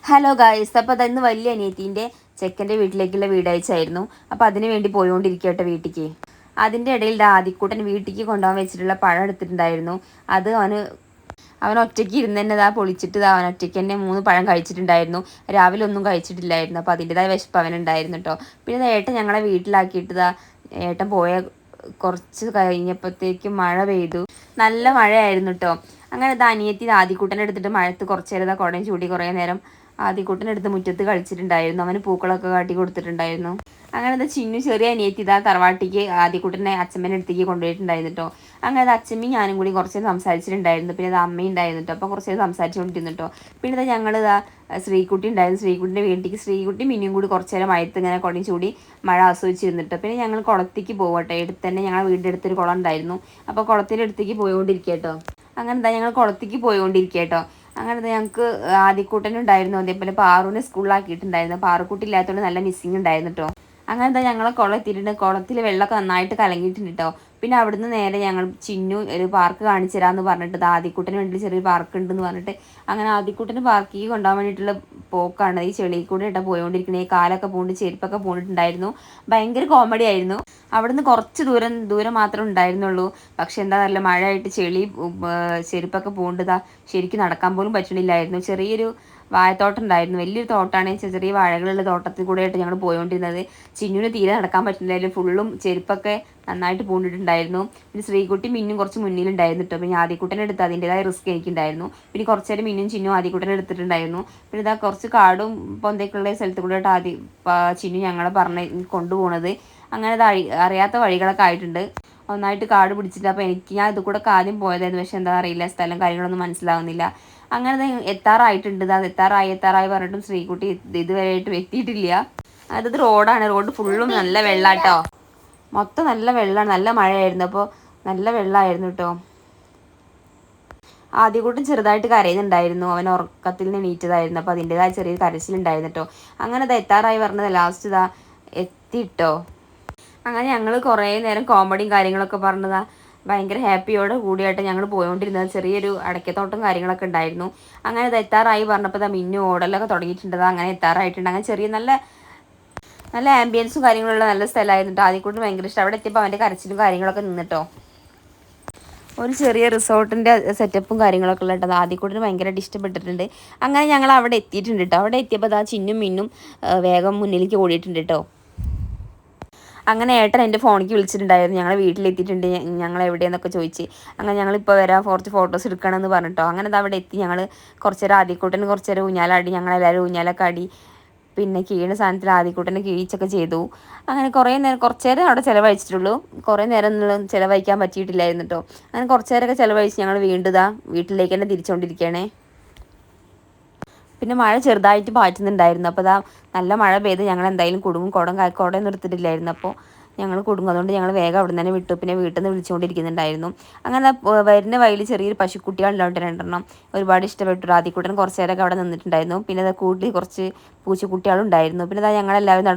Hello guys, അപ്പോൾ അതിന്ന് വലിയ അനിയത്തിൻ്റെ ചെക്കൻ്റെ വീട്ടിലേക്കുള്ള വീടയച്ചായിരുന്നു. അപ്പോൾ അതിന് വേണ്ടി പോയിക്കൊണ്ടിരിക്കട്ടെ വീട്ടിലേക്ക്. അതിൻ്റെ ഇടയിൽ ആദിക്കൂട്ടൻ വീട്ടിലേക്ക് കൊണ്ടുപോകാൻ വെച്ചിട്ടുള്ള പഴം എടുത്തിട്ടുണ്ടായിരുന്നു. അത് അവൻ ഒറ്റയ്ക്ക് ഇരുന്ന് തന്നെ പൊളിച്ചിട്ട് അവൻ ഒറ്റയ്ക്ക് തന്നെ 3 പഴം കഴിച്ചിട്ടുണ്ടായിരുന്നു. രാവിലെ ഒന്നും കഴിച്ചിട്ടില്ലായിരുന്നു. അപ്പോൾ അതിൻ്റെതായ വിശപ്പ് അവനുണ്ടായിരുന്നു കേട്ടോ. പിന്നെ ഏട്ടൻ ഞങ്ങളെ വീട്ടിലാക്കിയിട്ട് ഏട്ടൻ പോയ കുറച്ച് കഴിഞ്ഞപ്പോഴത്തേക്കും മഴ പെയ്തു. നല്ല മഴയായിരുന്നു കേട്ടോ. അങ്ങനെ അനിയത്തി ആദിക്കൂട്ടനെ എടുത്തിട്ട് മഴത്ത് കുറച്ച് നേരം കുടയും ചൂടി കുറേ നേരം ആദിക്കൂട്ടനെടുത്ത് മുറ്റത്ത് കളിച്ചിട്ടുണ്ടായിരുന്നു. അവന് പൂക്കളൊക്കെ കാട്ടി കൊടുത്തിട്ടുണ്ടായിരുന്നു. അങ്ങനെ ചിന്നു ചെറിയ അനിയത്തി തറവാട്ടിക്ക് ആദിക്കൂട്ടനെ അച്ഛമ്മേനെ അടുത്തേക്ക് കൊണ്ടുപോയിട്ടുണ്ടായിരുന്നു കേട്ടോ. അങ്ങനെ അച്ഛമ്മയും ഞാനും കൂടി കുറച്ച് നേരം സംസാരിച്ചിട്ടുണ്ടായിരുന്നു. പിന്നെ അമ്മയും ഉണ്ടായിരുന്നു കേട്ടോ. അപ്പോൾ കുറച്ച് നേരം സംസാരിച്ചുകൊണ്ടിരുന്നു കേട്ടോ. പിന്നെ ഞങ്ങൾ ശ്രീകുട്ടി ഉണ്ടായിരുന്നു. ശ്രീകുട്ടിൻ്റെ വീട്ടിലേക്ക് ശ്രീകുട്ടി മിനിയും കൂടി കുറച്ച് നേരം മഴത്ത് ഇങ്ങനെ കുടയും ചൂടി മഴ ആസ്വദിച്ചിരുന്നിട്ട് പിന്നെ ഞങ്ങൾ കുളത്തേക്ക് പോകട്ടെ. എടുത്ത് തന്നെ ഞങ്ങളുടെ വീടിൻ്റെ അടുത്തൊരു കുളം ഉണ്ടായിരുന്നു. അപ്പോൾ കുളത്തിൻ്റെ അടുത്തേക്ക് പോയിക്കൊണ്ടിരിക്കുക കേട്ടോ. അങ്ങനെ ഞങ്ങൾ കുളത്തേക്ക് പോയിക്കൊണ്ടിരിക്കുക കേട്ടോ. അങ്ങനെ ഞങ്ങൾക്ക് ആദിക്കൂട്ടനുണ്ടായിരുന്നു. അതേപോലെ പാറുവിനെ സ്കൂളിലാക്കിയിട്ടുണ്ടായിരുന്നു. പാറുക്കുട്ടി ഇല്ലാത്തതുകൊണ്ട് നല്ല മിസ്സിങ് ഉണ്ടായിരുന്നു കേട്ടോ. അങ്ങനെ ഞങ്ങളെ കുളം എത്തിയിട്ടുണ്ട്. കുളത്തിൽ വെള്ളമൊക്കെ നന്നായിട്ട് കലങ്ങിയിട്ടുണ്ട് കേട്ടോ. പിന്നെ അവിടുന്ന് നേരെ ഞങ്ങൾ ചിന്നു ഒരു പാർക്ക് കാണിച്ചു തരാമെന്ന് പറഞ്ഞിട്ട് ആദിക്കൂട്ടന് വേണ്ടി ചെറിയൊരു പാർക്ക് ഉണ്ടെന്ന് പറഞ്ഞിട്ട് അങ്ങനെ ആദിക്കൂട്ടന് പാർക്കിലേക്ക് കൊണ്ടുപോകാൻ വേണ്ടിയിട്ടുള്ള പോക്കാണ്. ഈ ചെളിയിൽ കൂടെ ഇട്ടാൽ പോയിക്കൊണ്ടിരിക്കുന്നത്. ഈ കാലൊക്കെ പൂണ്ട് ചെരുപ്പൊക്കെ പൂണ്ടിട്ടുണ്ടായിരുന്നു. ഭയങ്കര കോമഡി ആയിരുന്നു. അവിടുന്ന് കുറച്ച് ദൂരം മാത്രമേ ഉണ്ടായിരുന്നുള്ളൂ. പക്ഷെ എന്താ പറയുക, മഴയായിട്ട് ചെളി ചെരുപ്പൊക്കെ പൂണ്ടതാ ശരിക്കും നടക്കാൻ പോലും പറ്റണില്ലായിരുന്നു. ചെറിയൊരു വാഴത്തോട്ടം ഉണ്ടായിരുന്നു. വലിയൊരു തോട്ടമാണ്. ചെറിയ വാഴകളുള്ള തോട്ടത്തിൽ കൂടെ ആയിട്ട് ഞങ്ങൾ പോയിക്കൊണ്ടിരുന്നത്. ചിന്നുവിന് തീരെ നടക്കാൻ പറ്റുന്നില്ലായിരുന്നു. ഫുള്ളും ചെരുപ്പൊക്കെ നന്നായിട്ട് പൂണ്ടിട്ടുണ്ടായിരുന്നു. പിന്നെ ശ്രീകുട്ടി മിന്നും കുറച്ച് മുന്നിലുണ്ടായിരുന്നു കേട്ടോ. പിന്നെ ആദിക്കുട്ടനെ എടുത്ത് അതിൻ്റെതായ റിസ്ക് എനിക്കുണ്ടായിരുന്നു. പിന്നെ കുറച്ച് നേരം മിന്നും ചിന്നും ആദിക്കുട്ടനെ എടുത്തിട്ടുണ്ടായിരുന്നു. പിന്നെ ഇതാ കുറച്ച് കാടും പൊന്തയൊക്കെയുള്ള സ്ഥലത്ത് കൂടെ ആയിട്ട് ചിന്നു ഞങ്ങളെ കൊണ്ടുപോകുന്നത്. അങ്ങനെ അറിയാത്ത വഴികളൊക്കെ ആയിട്ടുണ്ട്. ഒന്നായിട്ട് കാട് പിടിച്ചിട്ട്. അപ്പോൾ ഞാൻ ഇത് കൂടെ ആദ്യം പോയതായിരുന്നു. പക്ഷെ എന്താ അറിയില്ല, സ്ഥലം കാര്യങ്ങളൊന്നും മനസ്സിലാവുന്നില്ല. അങ്ങനെ എത്താറായിട്ടുണ്ട്. അത് എത്താറായി പറഞ്ഞിട്ടും ശ്രീകുട്ടി ഇതുവരെയായിട്ടും എത്തിയിട്ടില്ല. അതായത് റോഡാണ്. റോഡ് ഫുള്ളും നല്ല വെള്ളാട്ടോ. മൊത്തം നല്ല വെള്ളമാണ്. നല്ല മഴയായിരുന്നു. അപ്പോൾ നല്ല വെള്ളമായിരുന്നു കേട്ടോ. ആദ്യകൂട്ടം ചെറുതായിട്ട് കരയുന്നുണ്ടായിരുന്നു. അവൻ ഉറക്കത്തിൽ നിന്ന് എണീറ്റതായിരുന്നു. അപ്പോൾ അതിൻ്റെതായ ചെറിയൊരു കരച്ചിലുണ്ടായിരുന്നു കേട്ടോ. അങ്ങനെ ഇത് എത്താറായി പറഞ്ഞത് ലാസ്റ്റ് എത്തിട്ടോ. അങ്ങനെ ഞങ്ങൾ കുറേ നേരം കോമഡിയും കാര്യങ്ങളൊക്കെ പറഞ്ഞതാ ഭയങ്കര ഹാപ്പിയോടെ കൂടിയായിട്ട് ഞങ്ങൾ പോയോണ്ടിരുന്നത്. ചെറിയൊരു അടയ്ക്കത്തോട്ടം കാര്യങ്ങളൊക്കെ ഉണ്ടായിരുന്നു. അങ്ങനെ ഇത് എത്താറായി പറഞ്ഞപ്പോൾ മിന്നു ഓടലൊക്കെ തുടങ്ങിയിട്ടുണ്ട്. അങ്ങനെ എത്താറായിട്ടുണ്ട്. അങ്ങനെ ചെറിയ നല്ല നല്ല ആംബിയൻസും കാര്യങ്ങളുള്ള നല്ല സ്ഥലമായിരുന്നു. ആദ്യക്കൂട്ട് ഭയങ്കര ഇഷ്ടം. അവിടെ എത്തിയപ്പോൾ അവൻ്റെ കരച്ചിലും കാര്യങ്ങളൊക്കെ നിന്നിട്ടോ. ഒരു ചെറിയ റിസോർട്ടിൻ്റെ സെറ്റപ്പും കാര്യങ്ങളൊക്കെ ഉള്ള കേട്ടോ. ആദ്യക്കൂട്ടിന് ഭയങ്കരമായിട്ട് ഇഷ്ടപ്പെട്ടിട്ടുണ്ട്. അങ്ങനെ ഞങ്ങൾ അവിടെ എത്തിയിട്ടുണ്ട് കേട്ടോ. അവിടെ എത്തിയപ്പോൾ ചിന്നും മിന്നും വേഗം മുന്നിലേക്ക് ഓടിയിട്ടുണ്ട് കേട്ടോ. അങ്ങനെ ഏട്ടൻ എൻ്റെ ഫോണിലേക്ക് വിളിച്ചിട്ടുണ്ടായിരുന്നു. ഞങ്ങൾ വീട്ടിലെത്തിയിട്ടുണ്ട്, ഞങ്ങൾ എവിടെയെന്നൊക്കെ ചോദിച്ച്. അങ്ങനെ ഞങ്ങളിപ്പോൾ വരാം, കുറച്ച് ഫോട്ടോസ് എടുക്കണമെന്ന് പറഞ്ഞിട്ടോ. അങ്ങനെ അത് അവിടെ എത്തി. ഞങ്ങൾ കുറച്ച് നേരം ആദ്യക്കൂട്ടന് കുറച്ച് നേരം ഊഞ്ഞാലാടി. ഞങ്ങളെല്ലാവരും ഊഞ്ഞാലൊക്കെ ആടി. പിന്നെ കീഴുന്ന സാധനത്തിൽ ആദ്യക്കൂട്ടനെ കീഴിച്ചൊക്കെ ചെയ്തു. അങ്ങനെ കുറച്ച് നേരം അവിടെ ചിലവഴിച്ചിട്ടുള്ളൂ. കുറേ നേരം ഒന്നും ചിലവഴിക്കാൻ പറ്റിയിട്ടില്ലായിരുന്നു കേട്ടോ. അങ്ങനെ കുറച്ച് നേരമൊക്കെ ചിലവഴിച്ച് ഞങ്ങൾ വീണ്ടും വീട്ടിലേക്ക് തന്നെ തിരിച്ചുകൊണ്ടിരിക്കുകയാണേ. പിന്നെ മഴ ചെറുതായിട്ട് പാറ്റുന്നുണ്ടായിരുന്നു. അപ്പോൾ നല്ല മഴ പെയ്ത് ഞങ്ങൾ എന്തായാലും കുടുങ്ങും. കുടം നിർത്തിയിട്ടില്ലായിരുന്നു. അപ്പോൾ ഞങ്ങൾ കുടുങ്ങും. അതുകൊണ്ട് ഞങ്ങൾ വേഗം അവിടെ നിന്ന് തന്നെ വിട്ടു. പിന്നെ വീട്ടിൽ നിന്ന് വിളിച്ചുകൊണ്ടിരിക്കുന്നുണ്ടായിരുന്നു. അങ്ങനെ വരുന്ന വഴിയിൽ ചെറിയൊരു പശുക്കുട്ടികളുണ്ടായിട്ട് 2 ഒരുപാട് ഇഷ്ടപ്പെട്ടു. ആദ്യക്കൂട്ടൻ കുറച്ച് നേരമൊക്കെ അവിടെ നിന്നിട്ടുണ്ടായിരുന്നു. പിന്നെ കൂട്ടിൽ കുറച്ച് പൂച്ചക്കുട്ടികളുണ്ടായിരുന്നു. പിന്നെ ഞങ്ങളെല്ലാവരും